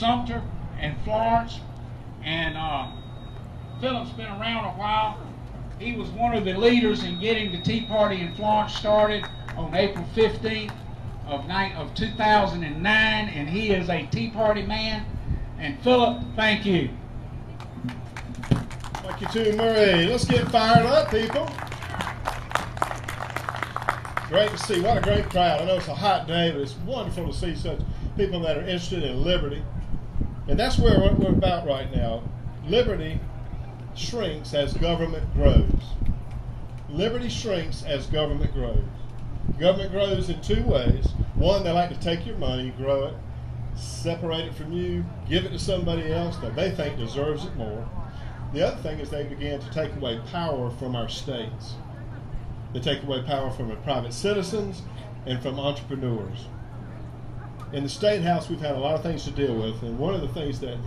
Sumter and Florence. And Phillip's been around a while. He was one of the leaders in getting the Tea Party in Florence started on April 15th of 2009, and he is a Tea Party man. And Phillip, thank you. Thank you too, Murray. Let's get fired up, people. Great to see. What a great crowd. I know it's a hot day, but it's wonderful to see such people that are interested in liberty. And that's where we're about right now. Liberty shrinks as government grows. Liberty shrinks as government grows. Government grows in two ways. One, they like to take your money, grow it, separate it from you, give it to somebody else that they think deserves it more. The other thing is they begin to take away power from our states. They take away power from the private citizens and from entrepreneurs. In the State House, we've had a lot of things to deal with, and one of the things that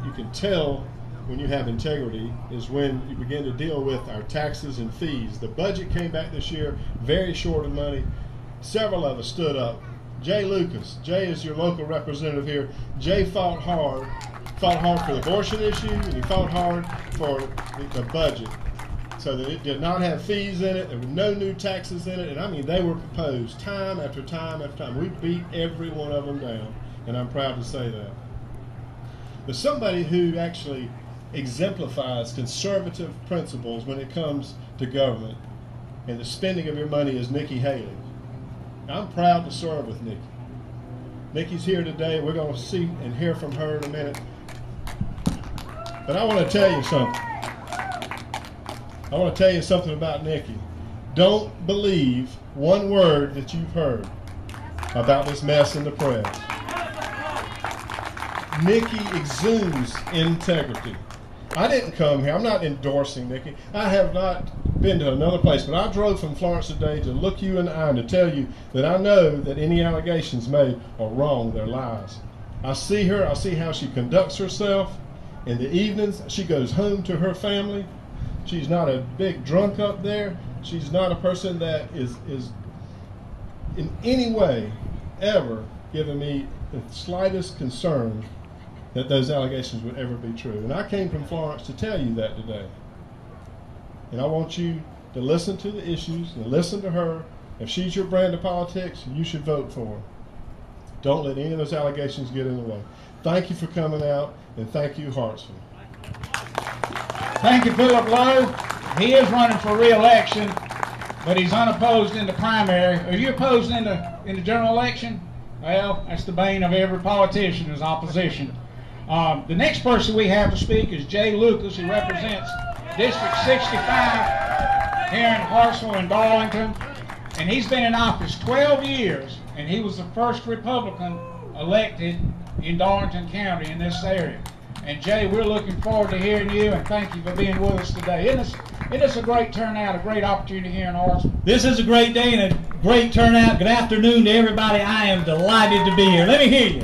you can tell when you have integrity is when you begin to deal with our taxes and fees. The budget came back this year very short of money. Several of us stood up. Jay Lucas, Jay is your local representative here. Jay fought hard for the abortion issue, and he fought hard for the budget so that it did not have fees in it. There were no new taxes in it, and I mean they were proposed time after time after time. We beat every one of them down, and I'm proud to say that. But somebody who actually exemplifies conservative principles when it comes to government and the spending of your money is Nikki Haley. I'm proud to serve with Nikki. Nikki's here today. We're going to see and hear from her in a minute. But I want to tell you something. I want to tell you something about Nikki. Don't believe one word that you've heard about this mess in the press. Nikki exudes integrity. I didn't come here. I'm not endorsing Nikki. I have not been to another place, but I drove from Florence today to look you in the eye and to tell you that I know that any allegations made are wrong, they're lies. I see her, I see how she conducts herself. In the evenings, she goes home to her family. She's not a big drunk up there. She's not a person that is in any way ever given me the slightest concern that those allegations would ever be true. And I came from Florence to tell you that today. And I want you to listen to the issues and listen to her. If she's your brand of politics, you should vote for her. Don't let any of those allegations get in the way. Thank you for coming out, and thank you, Hartsville. Thank you, Phillip Lowe. He is running for re-election, but he's unopposed in the primary. Are you opposed in the general election? Well, that's the bane of every politician is opposition. The next person we have to speak is Jay Lucas, who represents District 65 here in Hartsville and Darlington. And he's been in office 12 years, and he was the first Republican elected in Darlington County in this area. And Jay, we're looking forward to hearing you, and thank you for being with us today. Isn't this a great turnout, a great opportunity here in Hartsville? This is a great day and a great turnout. Good afternoon to everybody. I am delighted to be here. Let me hear you.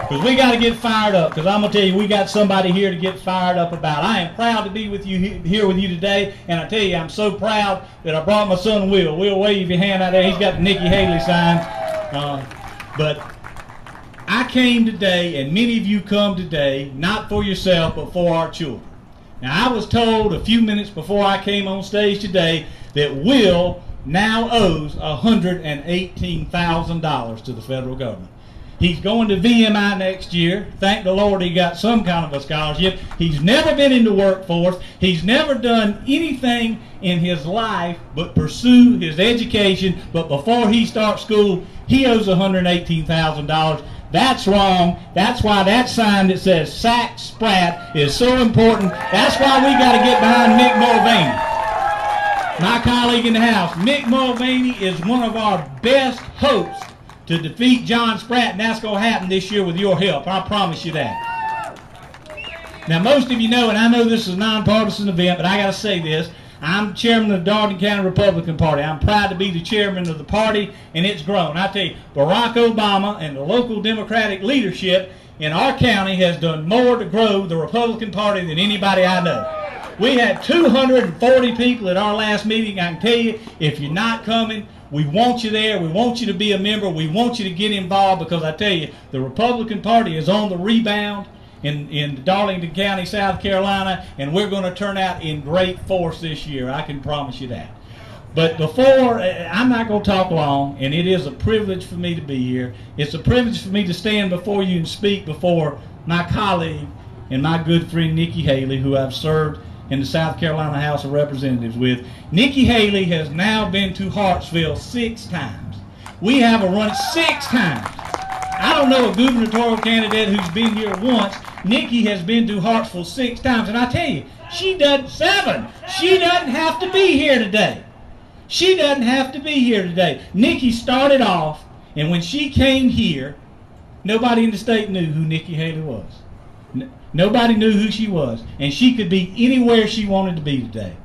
Because we got to get fired up, because I'm going to tell you, we got somebody here to get fired up about. I am proud to be with you here with you today, and I tell you, I'm so proud that I brought my son Will. Will, wave your hand out there. He's got the Nikki Haley sign. But I came today, and many of you come today, not for yourself, but for our children. Now, I was told a few minutes before I came on stage today that Will now owes $118,000 to the federal government. He's going to VMI next year. Thank the Lord he got some kind of a scholarship. He's never been in the workforce. He's never done anything in his life but pursue his education. But before he starts school, he owes $118,000. That's wrong. That's why that sign that says Sack Sprat is so important. That's why we got to get behind Mick Mulvaney, my colleague in the House. Mick Mulvaney is one of our best hopes to defeat John Spratt, and that's going to happen this year with your help. I promise you that. Now, most of you know, and I know this is a nonpartisan event, but I got to say this. I'm chairman of the Darlington County Republican Party. I'm proud to be the chairman of the party, and it's grown. I tell you, Barack Obama and the local Democratic leadership in our county has done more to grow the Republican Party than anybody I know. We had 240 people at our last meeting. I can tell you, if you're not coming, We want you there. We want you to be a member. We want you to get involved, because I tell you, the Republican Party is on the rebound in Darlington County, South Carolina, and we're going to turn out in great force this year. I can promise you that. But before, I'm not going to talk long, and it is a privilege for me to be here. It's a privilege for me to stand before you and speak before my colleague and my good friend Nikki Haley, who I've served in the South Carolina House of Representatives with. Nikki Haley has now been to Hartsville 6 times. We have a run 6 times. I don't know a gubernatorial candidate who's been here once. Nikki has been to Hartsville 6 times, and I tell you, she does 7. She doesn't have to be here today. She doesn't have to be here today. Nikki started off, and when she came here, nobody in the state knew who Nikki Haley was. Nobody knew who she was, and she could be anywhere she wanted to be today.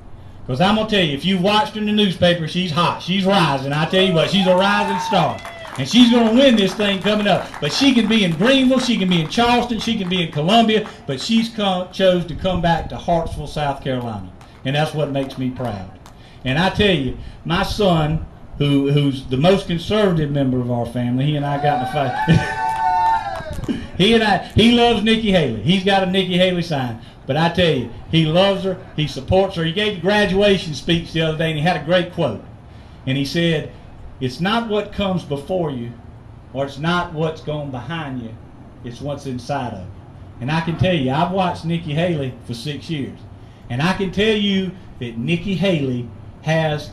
Because I'm going to tell you, if you watched her in the newspaper, she's hot. She's rising. I tell you what, she's a rising star. And she's going to win this thing coming up. But she can be in Greenville, she can be in Charleston, she can be in Columbia, but she's chose to come back to Hartsville, South Carolina. And that's what makes me proud. And I tell you, my son, who's the most conservative member of our family, he and I got in a fight. He loves Nikki Haley. He's got a Nikki Haley sign. But I tell you, he loves her. He supports her. He gave a graduation speech the other day, and he had a great quote. And he said, "It's not what comes before you, or it's not what's going behind you. It's what's inside of you." And I can tell you, I've watched Nikki Haley for 6 years. And I can tell you that Nikki Haley has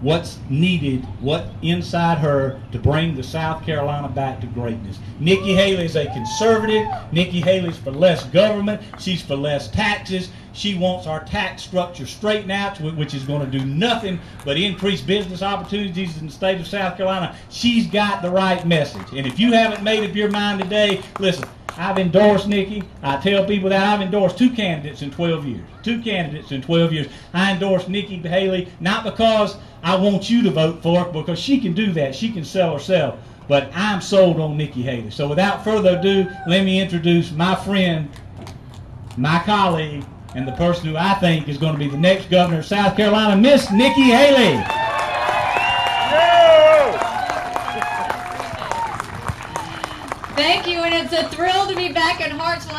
what's needed, what inside her to bring the South Carolina back to greatness. Nikki Haley is a conservative. Nikki Haley's for less government. She's for less taxes. She wants our tax structure straightened out, which is going to do nothing but increase business opportunities in the state of South Carolina. She's got the right message. And if you haven't made up your mind today, listen, I've endorsed Nikki. I tell people that I've endorsed 2 candidates in 12 years. 2 candidates in 12 years. I endorsed Nikki Haley, not because I want you to vote for her, because she can do that. She can sell herself. But I'm sold on Nikki Haley. So without further ado, let me introduce my friend, my colleague, and the person who I think is going to be the next governor of South Carolina, Miss Nikki Haley. Thank you, and it's a thrill to be back in Hartsville.